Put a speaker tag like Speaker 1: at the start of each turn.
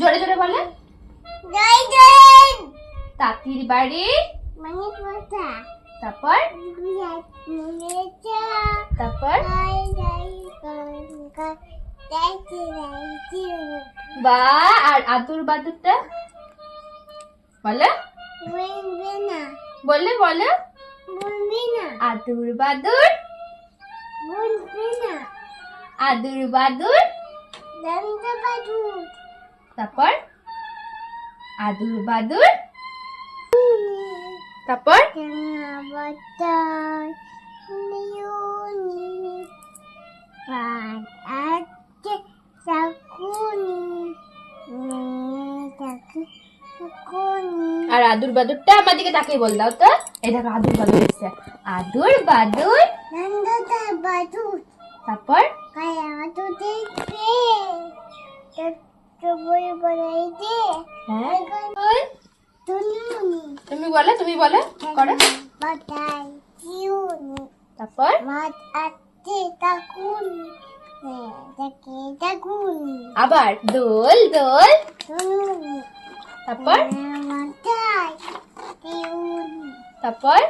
Speaker 1: জোরে জোরে বলে। তাঁতির বাড়ি। তারপর তারপর বা আর আদুর বাদুরটা বলে বললে বলে আদুর বাদুর আদুর বাদুর তারপর আদুর বাদুর তারপর আর আদুর বাদুরটা আমার দিকে তাকিয়ে বল দাও তো। এই দেখো আদুর বাদুর এসছে। আদুর বাদুর তারপর তুমি বলে তুমি বলে করো। তারপর আবার দোল দোল তারপর তারপর